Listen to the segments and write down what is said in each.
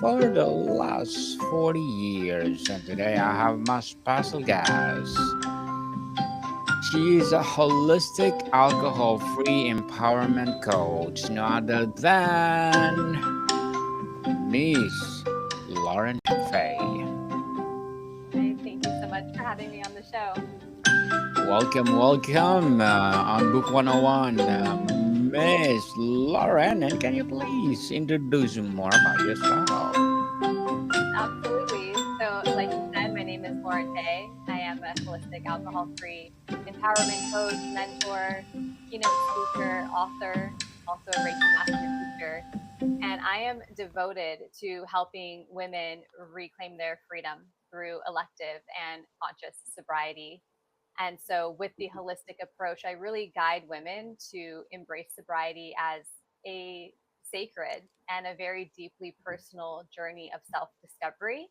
for the last 40 years. And today I have my special guest. She is a holistic alcohol free empowerment coach, no other than Miss Lauren Fay. Hi, thank you so much for having me on the show. Welcome, welcome on Book 101, Miss Lauren. And can you please introduce more about yourself? Absolutely. So, like you said, my name is Lauren Fay. I am a holistic alcohol free empowerment coach, mentor, keynote speaker, author, also a Reiki master teacher. And I am devoted to helping women reclaim their freedom through elective and conscious sobriety. And so, with the holistic approach, I really guide women to embrace sobriety as a sacred and a very deeply personal journey of self discovery.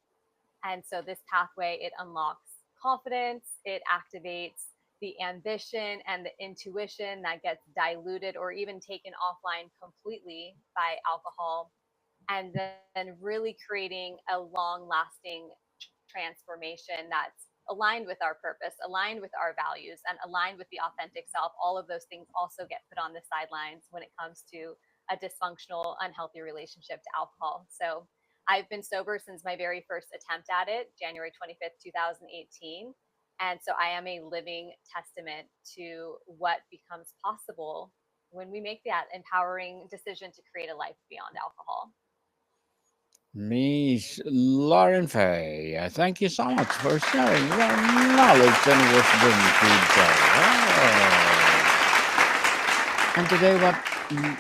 And so, this pathway, it unlocks confidence, it activates the ambition and the intuition that gets diluted or even taken offline completely by alcohol, and then really creating a long lasting transformation that's aligned with our purpose, aligned with our values, and aligned with the authentic self. All of those things also get put on the sidelines when it comes to a dysfunctional, unhealthy relationship to alcohol. So I've been sober since my very first attempt at it, January 25th, 2018. And so I am a living testament to what becomes possible when we make that empowering decision to create a life beyond alcohol. Miss Lauren Fay, thank you so much for sharing your knowledge and wisdom today. And today,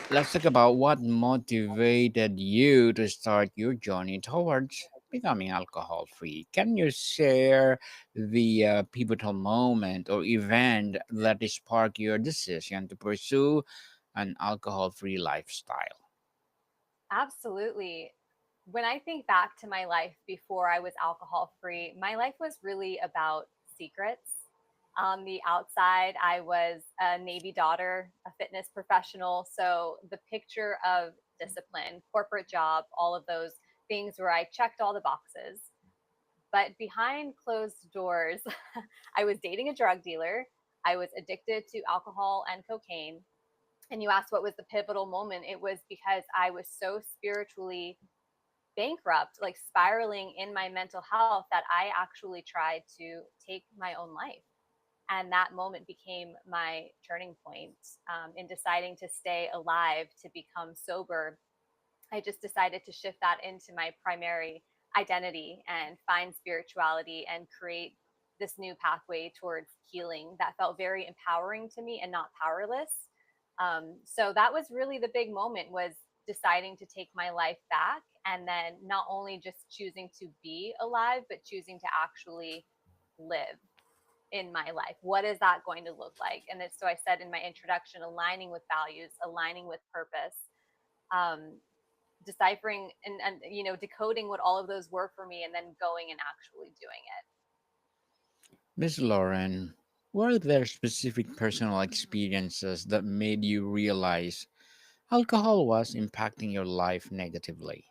let's talk about what motivated you to start your journey towards becoming alcohol free. Can you share the pivotal moment or event that sparked your decision to pursue an alcohol free lifestyle? Absolutely. When I think back to my life before I was alcohol free, my life was really about secrets. On the outside, I was a Navy daughter, a fitness professional. So the picture of discipline, corporate job, all of those things where I checked all the boxes. But behind closed doors, I was dating a drug dealer. I was addicted to alcohol and cocaine. And you asked what was the pivotal moment. It was because I was so spiritually bankrupt, like spiraling in my mental health, that I actually tried to take my own life. And that moment became my turning point in deciding to stay alive, to become sober. I just decided to shift that into my primary identity and find spirituality and create this new pathway towards healing that felt very empowering to me and not powerless. So that was really the big moment, was deciding to take my life back, and then not only just choosing to be alive, but choosing to actually live in my life. What is that going to look like? And so I said in my introduction, aligning with values, aligning with purpose, um, deciphering and decoding what all of those were for me, and then going and actually doing it. Miss Lauren, were there specific personal experiences that made you realize alcohol was impacting your life negatively?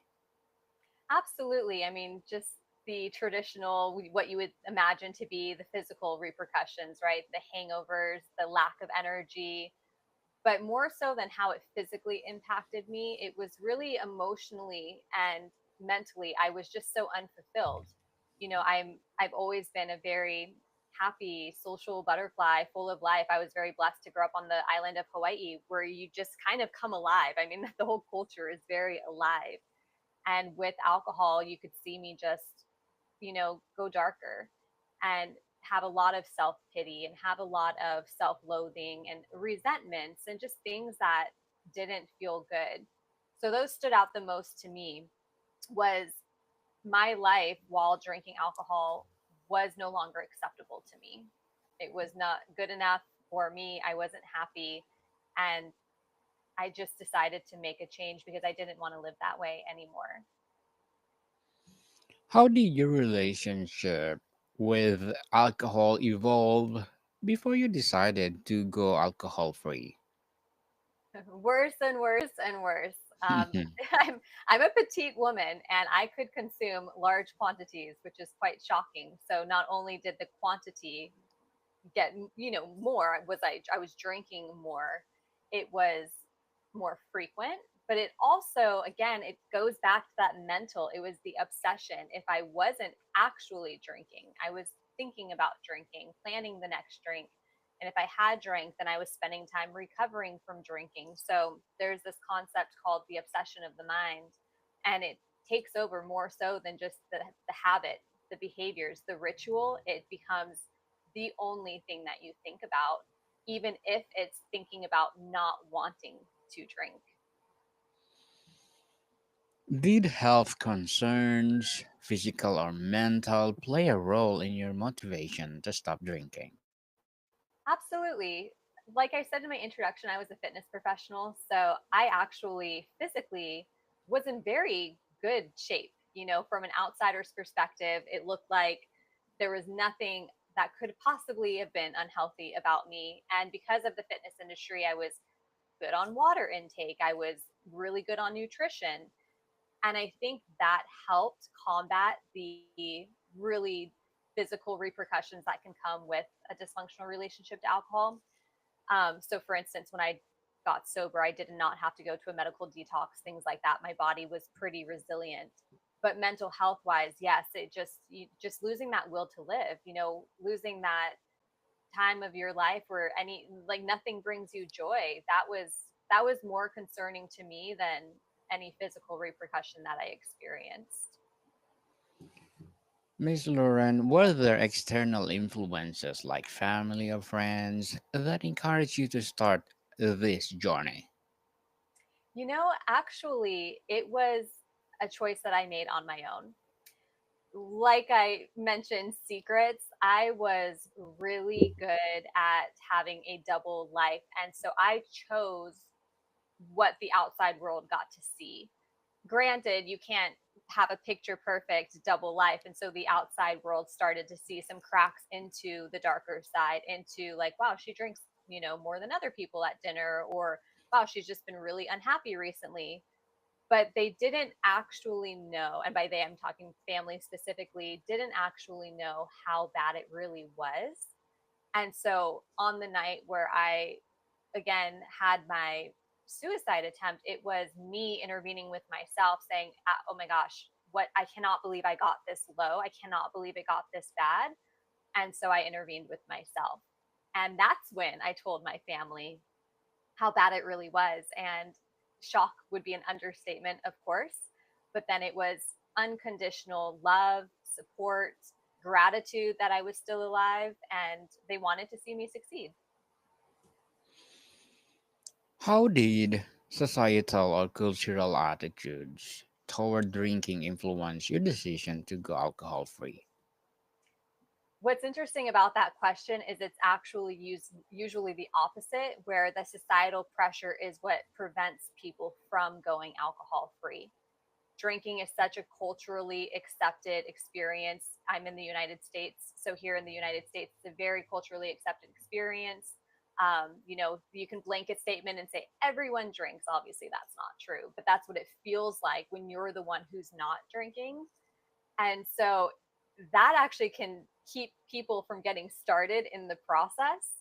Absolutely. I mean, just the traditional, what you would imagine to be the physical repercussions, right? The hangovers, the lack of energy. But more so than how it physically impacted me, it was really emotionally and mentally. I was just so unfulfilled. I've always been a very happy social butterfly, full of life. I was very blessed to grow up on the island of Hawaii, where you just kind of come alive. I mean, the whole culture is very alive. And with alcohol, you could see me just, go darker and have a lot of self pity and have a lot of self loathing and resentments and just things that didn't feel good. So those stood out the most to me. Was my life while drinking alcohol was no longer acceptable to me. It was not good enough for me. I wasn't happy. And I just decided to make a change because I didn't want to live that way anymore. How did your relationship with alcohol evolve before you decided to go alcohol free? Worse and worse and worse. Um, I'm a petite woman and I could consume large quantities, which is quite shocking. So not only did the quantity get, more, I was drinking more, it was more frequent, but it also, again, it goes back to that mental, it was the obsession. If I wasn't actually drinking, I was thinking about drinking, planning the next drink, and if I had drank, then I was spending time recovering from drinking. So there's this concept called the obsession of the mind, and it takes over more so than just the habit, the behaviors, the ritual. It becomes the only thing that you think about, even if it's thinking about not wanting to drink. Did health concerns, physical or mental, play a role in your motivation to stop drinking? Absolutely. Like I said in my introduction, I was a fitness professional. So I actually physically was in very good shape. From an outsider's perspective, it looked like there was nothing that could possibly have been unhealthy about me. And because of the fitness industry, I was good on water intake, I was really good on nutrition. And I think that helped combat the really physical repercussions that can come with a dysfunctional relationship to alcohol. So, for instance, when I got sober, I did not have to go to a medical detox, things like that. My body was pretty resilient. But mental health wise, yes, just losing that will to live, losing that time of your life where any like nothing brings you joy. That was more concerning to me than any physical repercussion that I experienced. Miss Lauren, were there external influences like family or friends that encouraged you to start this journey? Actually, it was a choice that I made on my own. Like I mentioned, secrets, I was really good at having a double life. And so I chose what the outside world got to see. Granted, you can't have a picture perfect double life. And so the outside world started to see some cracks into the darker side, into like, wow, she drinks, more than other people at dinner, or wow, she's just been really unhappy recently. But they didn't actually know, and by they I'm talking family specifically, didn't actually know how bad it really was. And so on the night where I again had my suicide attempt, it was me intervening with myself saying, oh my gosh, what, I cannot believe I got this low. I cannot believe it got this bad. And so I intervened with myself. And that's when I told my family how bad it really was. And shock would be an understatement, of course. But then it was unconditional love, support, gratitude that I was still alive, and they wanted to see me succeed. How did societal or cultural attitudes toward drinking influence your decision to go alcohol free? What's interesting about that question is it's actually usually the opposite, where the societal pressure is what prevents people from going alcohol free. Drinking is such a culturally accepted experience. I'm in the United States, so here in the United States, it's a very culturally accepted experience. You can blanket statement and say everyone drinks. Obviously, that's not true, but that's what it feels like when you're the one who's not drinking. And so that actually can keep people from getting started in the process.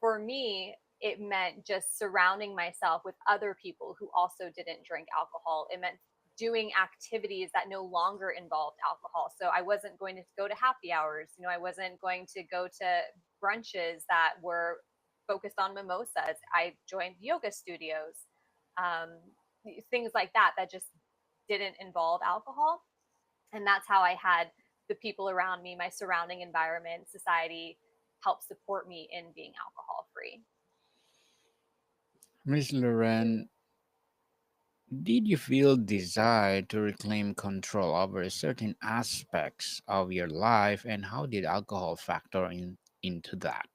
For me, it meant just surrounding myself with other people who also didn't drink alcohol. It meant doing activities that no longer involved alcohol. So I wasn't going to go to happy hours. I wasn't going to go to brunches that were focused on mimosas. I joined yoga studios, um, things like that, that just didn't involve alcohol. And that's how I had the people around me, my surrounding environment, society, help support me in being alcohol free. Miss Lauren, did you feel desire to reclaim control over certain aspects of your life, and how did alcohol factor into that?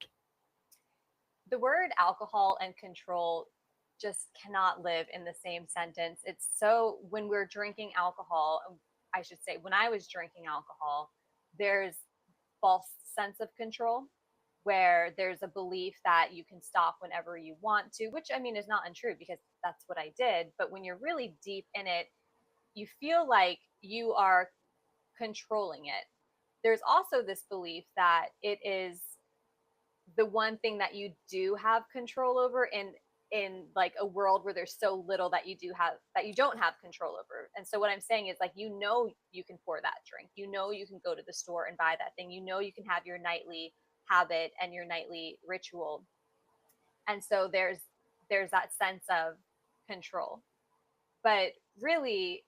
The word alcohol and control just cannot live in the same sentence. It's so, when we're drinking alcohol, I should say, when I was drinking alcohol, there's false sense of control, where there's a belief that you can stop whenever you want to, which I mean is not untrue, because that's what I did. But when you're really deep in it, you feel like you are controlling it. There's also this belief that it is the one thing that you do have control over in like a world where there's so little that you don't have control over. And so what I'm saying is, like, you can pour that drink, you can go to the store and buy that thing, you can have your nightly habit and your nightly ritual. And so there's that sense of control. But really,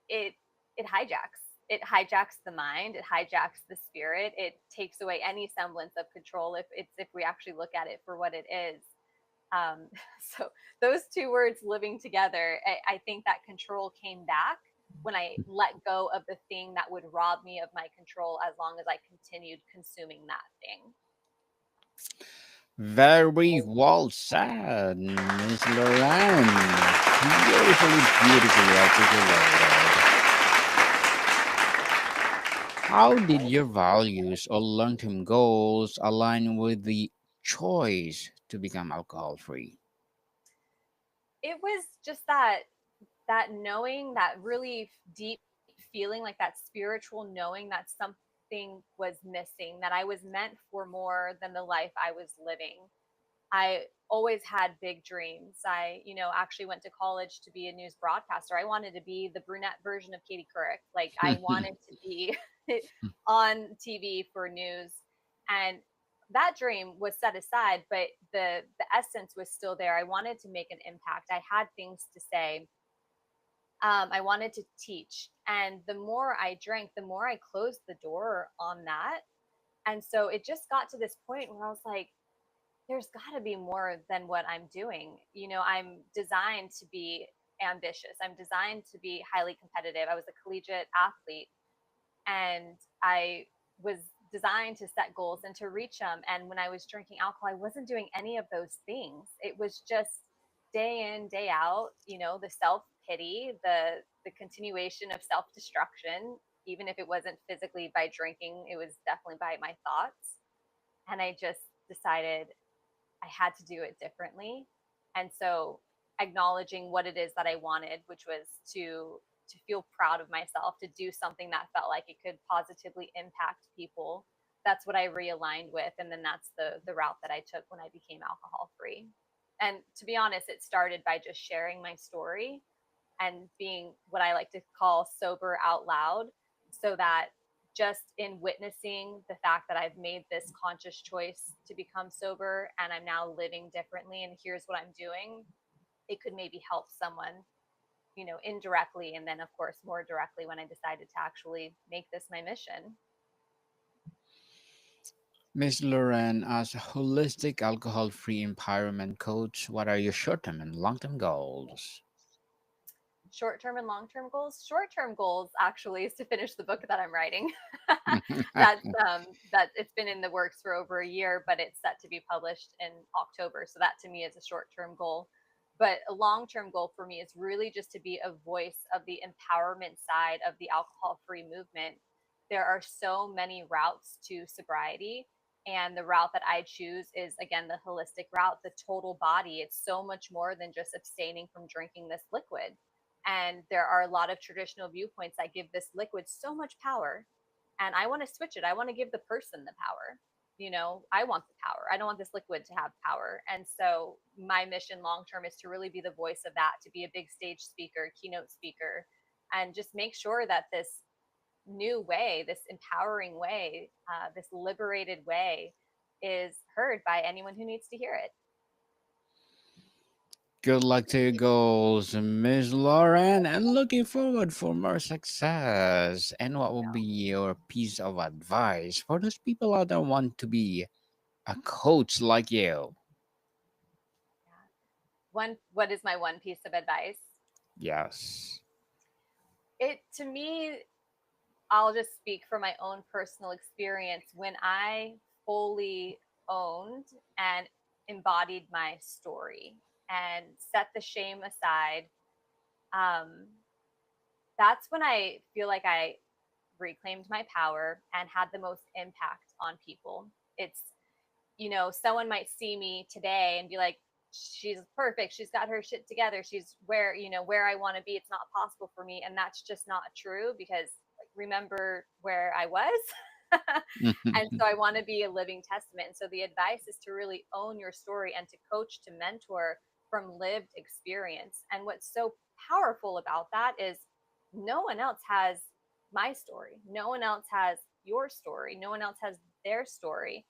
it it hijacks the mind, it hijacks the spirit, it takes away any semblance of control if we actually look at it for what it is. um, so those two words living together, I think that control came back when I let go of the thing that would rob me of my control as long as I continued consuming that thing. Very well said, Miss Lauren. Beautifully, beautifully articulated. How did your values or long-term goals align with the choice to become alcohol-free? It was just that knowing, that really deep feeling, like that spiritual knowing that something was missing, that I was meant for more than the life I was living. I always had big dreams. I, actually went to college to be a news broadcaster. I wanted to be the brunette version of Katie Couric. Like, I wanted to be on TV for news. And that dream was set aside, but the essence was still there. I wanted to make an impact. I had things to say. I wanted to teach. And the more I drank, the more I closed the door on that. And so it just got to this point where I was like, there's got to be more than what I'm doing. I'm designed to be ambitious. I'm designed to be highly competitive. I was a collegiate athlete, and I was designed to set goals and to reach them. And when I was drinking alcohol, I wasn't doing any of those things. It was just day in, day out, the self pity, the continuation of self destruction. Even if it wasn't physically by drinking, it was definitely by my thoughts. And I just decided I had to do it differently. And so acknowledging what it is that I wanted, which was to feel proud of myself, to do something that felt like it could positively impact people. That's what I realigned with, and then that's the route that I took when I became alcohol free. And to be honest, it started by just sharing my story and being what I like to call sober out loud, so that just in witnessing the fact that I've made this conscious choice to become sober and I'm now living differently and here's what I'm doing, it could maybe help someone, indirectly. And then, of course, more directly when I decided to actually make this my mission. Miss Lauren, as a holistic alcohol-free empowerment coach, what are your short-term and long-term goals? Short-term and long-term goals. Short-term goals actually is to finish the book that I'm writing. That it's been in the works for over a year, but it's set to be published in October. So that to me is a short-term goal. But a long-term goal for me is really just to be a voice of the empowerment side of the alcohol-free movement. There are so many routes to sobriety, and the route that I choose is, again, the holistic route, the total body. It's so much more than just abstaining from drinking this liquid. And there are a lot of traditional viewpoints that give this liquid so much power. And I want to switch it. I want to give the person the power. I want the power. I don't want this liquid to have power. And so my mission long term is to really be the voice of that, to be a big stage speaker, keynote speaker, and just make sure that this new way, this empowering way, this liberated way is heard by anyone who needs to hear it. Good luck to your goals, Miss Lauren, and looking forward for more success. And what will be your piece of advice for those people out there who want to be a coach like you? Yeah. What is my one piece of advice? Yes. It to me, I'll just speak from my own personal experience. When I fully owned and embodied my story and set the shame aside, um, that's when I feel like I reclaimed my power and had the most impact on people. It's, someone might see me today and be like, she's perfect, she's got her shit together, she's where, where I want to be. It's not possible for me, and that's just not true, because like, remember where I was. And so I want to be a living testament. And so the advice is to really own your story and to coach, to mentor from lived experience. And what's so powerful about that is no one else has my story, no one else has your story, no one else has their story.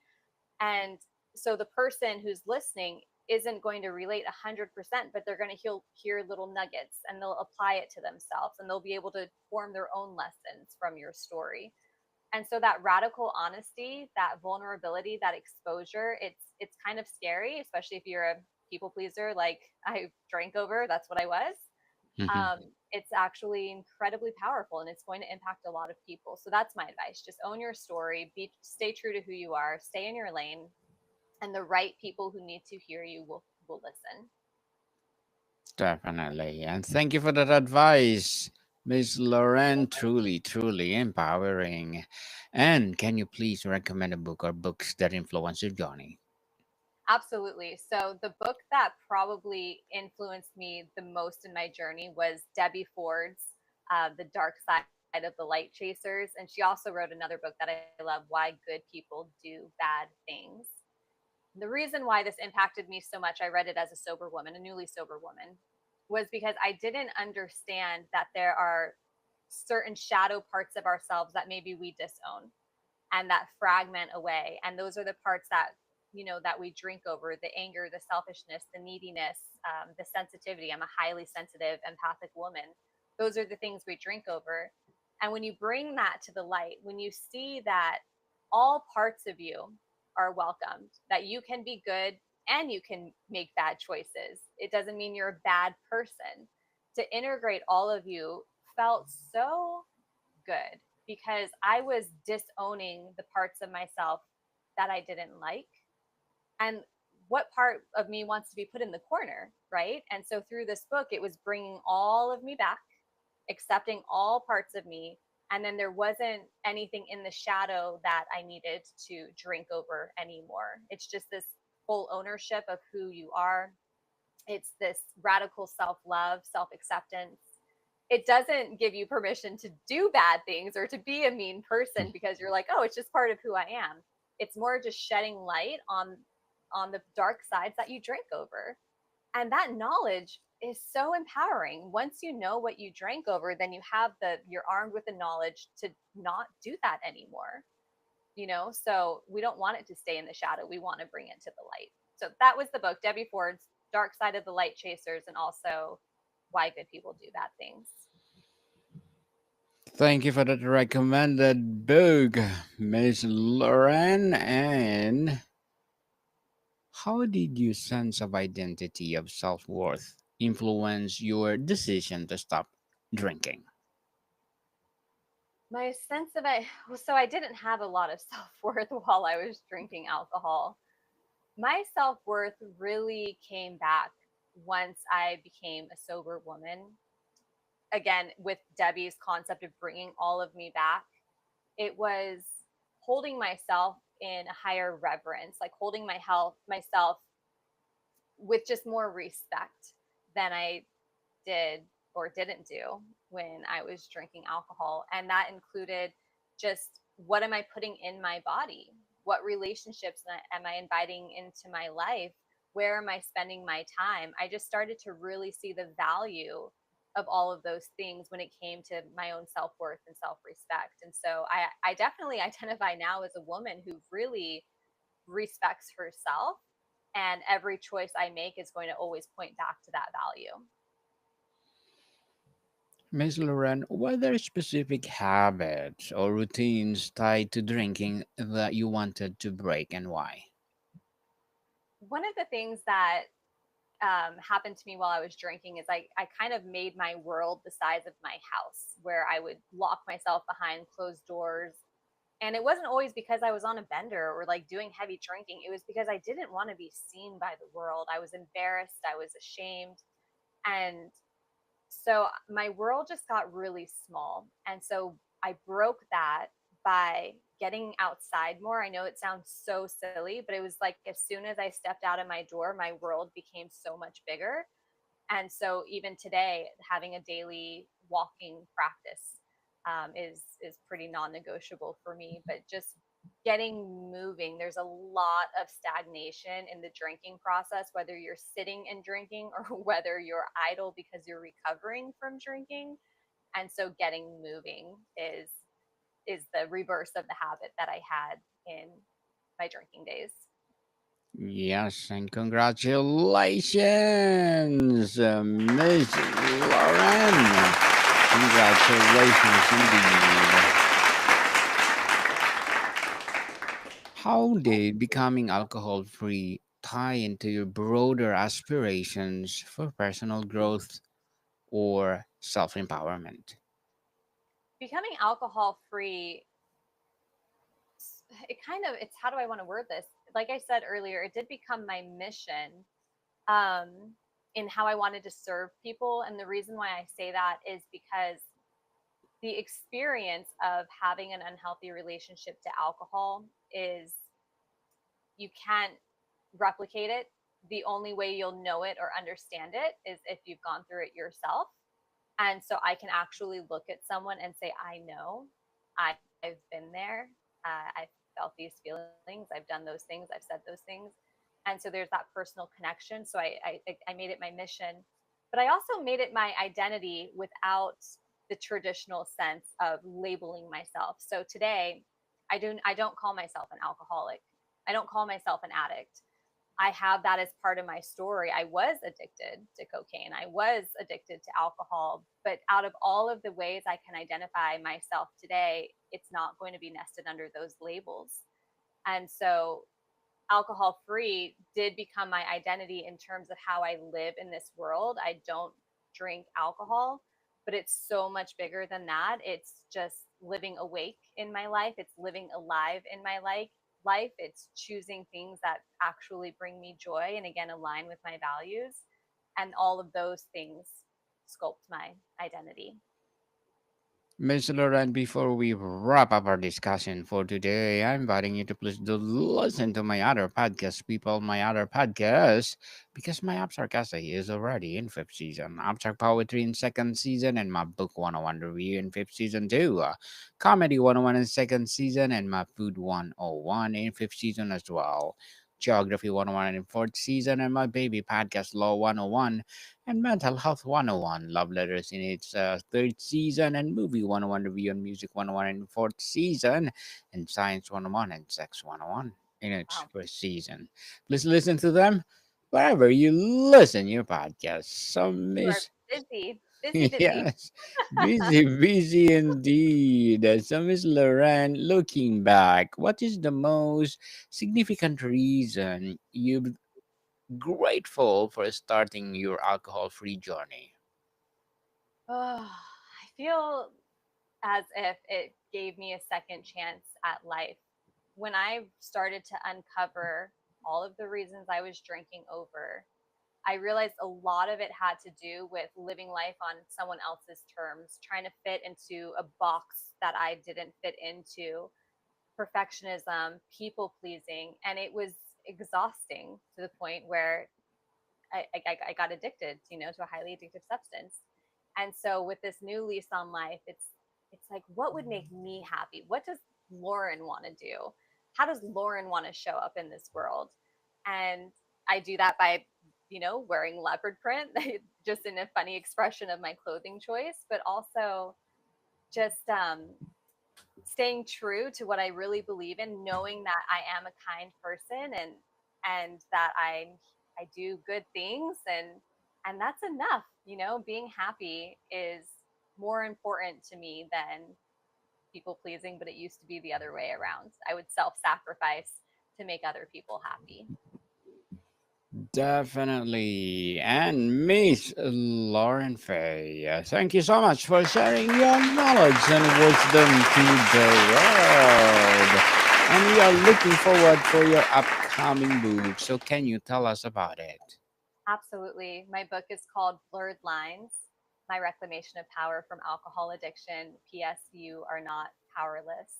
And so the person who's listening isn't going to relate 100%, but they're going to hear little nuggets, and they'll apply it to themselves, and they'll be able to form their own lessons from your story. And so that radical honesty, that vulnerability, that exposure, it's kind of scary, especially if you're a people pleaser like I drank over. That's what I was. It's actually incredibly powerful, and it's going to impact a lot of people. So that's my advice: just own your story, stay true to who you are, stay in your lane, and the right people who need to hear you will listen. Definitely. And thank you for that advice, Miss Lauren. Truly, truly empowering. And can you please recommend a book or books that influence your journey? Absolutely. So the book that probably influenced me the most in my journey was Debbie Ford's The Dark Side of the Light Chasers. And she also wrote another book that I love, Why Good People Do Bad Things. The reason why this impacted me so much, I read it as a sober woman, a newly sober woman, was because I didn't understand that there are certain shadow parts of ourselves that maybe we disown and that fragment away. And those are the parts that, that we drink over: the anger, the selfishness, the neediness, the sensitivity. I'm a highly sensitive, empathic woman. Those are the things we drink over. And when you bring that to the light, when you see that all parts of you are welcomed, that you can be good and you can make bad choices, it doesn't mean you're a bad person. To integrate all of you felt so good, because I was disowning the parts of myself that I didn't like. And what part of me wants to be put in the corner, right? And so through this book, it was bringing all of me back, accepting all parts of me. And then there wasn't anything in the shadow that I needed to drink over anymore. It's just this full ownership of who you are. It's this radical self love, self acceptance. It doesn't give you permission to do bad things or to be a mean person, because you're like, oh, it's just part of who I am. It's more just shedding light on the dark sides that you drink over. And that knowledge is so empowering. Once you know what you drank over, then you're armed with the knowledge to not do that anymore. So we don't want it to stay in the shadow. We want to bring it to the light. So that was the book, Debbie Ford's Dark Side of the Light Chasers, and also Why Good People Do Bad Things. Thank you for that recommended book, Miss Lauren. And how did your sense of identity of self worth influence your decision to stop drinking? My sense of it, so I didn't have a lot of self worth while I was drinking alcohol. My self worth really came back once I became a sober woman. Again, with Debbie's concept of bringing all of me back, it was holding myself in a higher reverence, like holding myself with just more respect than I did or didn't do when I was drinking alcohol. And that included just, what am I putting in my body? What relationships am I inviting into my life? Where am I spending my time? I just started to really see the value of all of those things when it came to my own self worth and self respect. And so I definitely identify now as a woman who really respects herself. And every choice I make is going to always point back to that value. Miss Lauren, were there specific habits or routines tied to drinking that you wanted to break and why? One of the things that happened to me while I was drinking is I kind of made my world the size of my house, where I would lock myself behind closed doors. And it wasn't always because I was on a bender or like doing heavy drinking. It was because I didn't want to be seen by the world. I was embarrassed. I was ashamed. And so my world just got really small. And so I broke that by getting outside more. I know it sounds so silly, but it was like as soon as I stepped out of my door, my world became so much bigger. And so even today, having a daily walking practice is pretty non-negotiable for me. But just getting moving, there's a lot of stagnation in the drinking process, whether you're sitting and drinking or whether you're idle because you're recovering from drinking. And so getting moving is the reverse of the habit that I had in my drinking days. Yes, and congratulations, Miss Lauren. Congratulations indeed. How did becoming alcohol free tie into your broader aspirations for personal growth or self empowerment? Becoming alcohol free, it kind of, it's, how do I want to word this? Like I said earlier, it did become my mission, um, in how I wanted to serve people. And the reason why I say that is because the experience of having an unhealthy relationship to alcohol is, you can't replicate it. The only way you'll know it or understand it is if you've gone through it yourself. And so I can actually look at someone and say, I know, I've been there. I've felt these feelings. I've done those things. I've said those things. And so there's that personal connection. So I made it my mission, but I also made it my identity without the traditional sense of labeling myself. So today, I don't call myself an alcoholic. I don't call myself an addict. I have that as part of my story. I was addicted to cocaine. I was addicted to alcohol. But out of all of the ways I can identify myself today, it's not going to be nested under those labels. And so alcohol free did become my identity in terms of how I live in this world. I don't drink alcohol, but it's so much bigger than that. It's just living awake in my life, it's living alive in my life. It's choosing things that actually bring me joy and again align with my values. And all of those things sculpt my identity. Miss Lauren, before we wrap up our discussion for today, I'm inviting you to please do listen to my other podcast, people, my other podcast, because my Abstract Essay is already in fifth season, Abstract Poetry in second season, and my Book 101 review in fifth season too, Comedy 101 in second season, and my Food 101 in fifth season as well. Geography 101 in fourth season, and my baby podcast Law 101 and Mental Health 101, Love Letters in its third season, and Movie 101 Review on Music 101 in fourth season, and Science 101 and Sex 101 in its Wow. first season. Please listen to them wherever you listen your podcast. So, You are Miss, busy, busy, busy. yes, busy, busy indeed. So, Miss Lauren, looking back, what is the most significant reason you're grateful for starting your alcohol free journey? Oh, I feel as if it gave me a second chance at life. When I started to uncover all of the reasons I was drinking over, I realized a lot of it had to do with living life on someone else's terms, trying to fit into a box that I didn't fit into, perfectionism, people pleasing. And it was exhausting to the point where I got addicted, to a highly addictive substance. And so with this new lease on life, it's like, what would make me happy? What does Lauren want to do? How does Lauren want to show up in this world? And I do that by, wearing leopard print, just in a funny expression of my clothing choice, but also just staying true to what I really believe in, knowing that I am a kind person, and that I do good things, and that's enough. Being happy is more important to me than people pleasing, but it used to be the other way around. I would self-sacrifice to make other people happy. Definitely. And Miss Lauren Fay, thank you so much for sharing your knowledge and wisdom to the world. And we are looking forward for your upcoming book. So can you tell us about it? Absolutely. My book is called Blurred Lines: My Reclamation of Power from Alcohol Addiction. P.S. You are not powerless.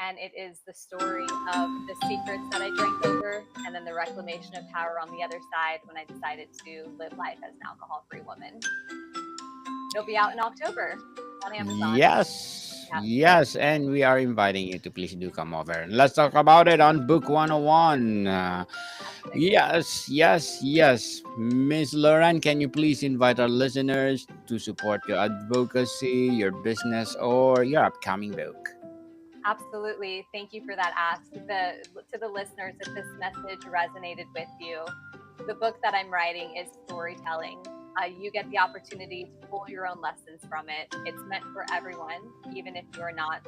And it is the story of the secrets that I drank over and then the reclamation of power on the other side when I decided to live life as an alcohol free woman. It'll be out in October on Amazon. Yes, Yeah, yes, and we are inviting you to please do come over. Let's talk about it on Book 101. fantastic. Yes, yes, yes. Miss Lauren, can you please invite our listeners to support your advocacy, your business, or your upcoming book? Absolutely. Thank you for that ask. To the listeners, if this message resonated with you, the book that I'm writing is storytelling. You get the opportunity to pull your own lessons from it. It's meant for everyone, even if you're not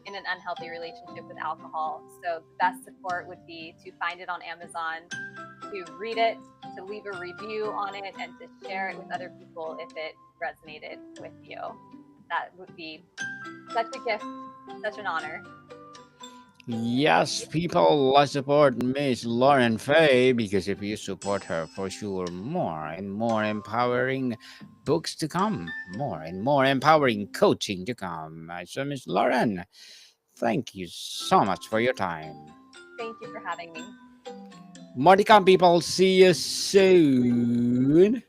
in an unhealthy relationship with alcohol. So the best support would be to find it on Amazon, to read it, to leave a review on it, and to share it with other people if it resonated with you. That would be such a gift, such an honor. Yes, people, let's support Miss Lauren Fay because if you support her, for sure, more and more empowering books to come, more and more empowering coaching to come. So, Miss Lauren, thank you so much for your time. Thank you for having me. More to come, people. See you soon.